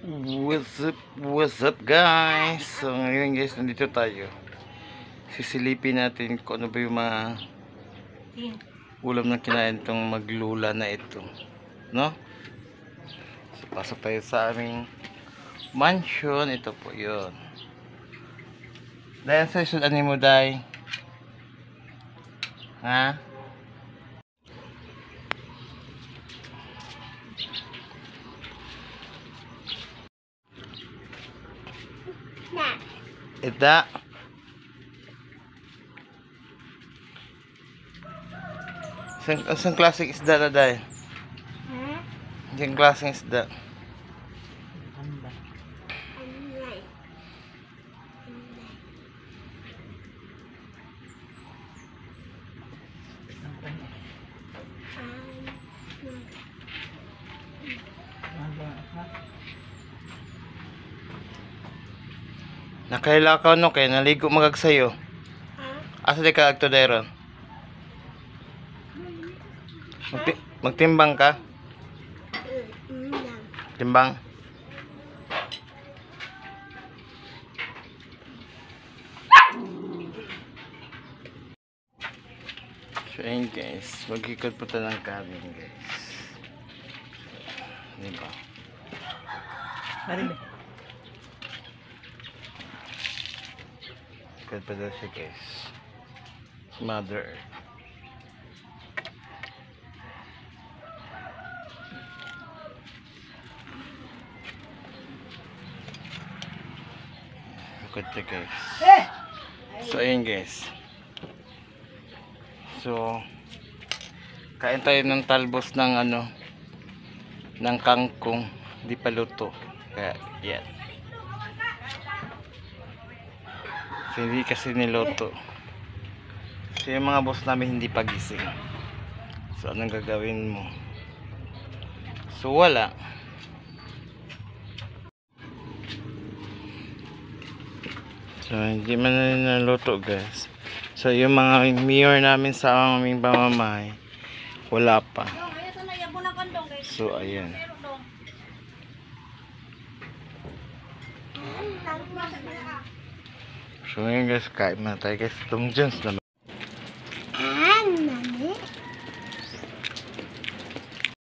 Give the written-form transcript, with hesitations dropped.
What's up guys? So ngayon guys, nandito tayo. Sisilipin natin kung ano ba yung mga ulam na kinain itong maglula na ito, no? So pasok tayo sa aming mansion. Ito po yun. Dahil sa isudan mo day, ha? Ita. Isang klaseng isda na dahil. Isang klaseng isda. Nakailakaw no kay naligo magagsayo. Asa di ka agto dayron? Magtimbang ka? Timbang. So ayun guys, magkikot po tayo ng cabin guys. Diba? Ikot pa daw siya guys. Mother Earth. Ikot siya guys. So ayun guys. So kain tayo ng talbos ng ano, ng kangkong, di pa luto. Kaya yan. So, hindi kasi niluto. So yung mga boss namin hindi pagising. So anong gagawin mo? So wala. So hindi man na naluto guys. So yung mga mayor namin sa aming pamamahay, wala pa. So ayan. So ngayon guys, kain na tayo guys. Itong Jones naman.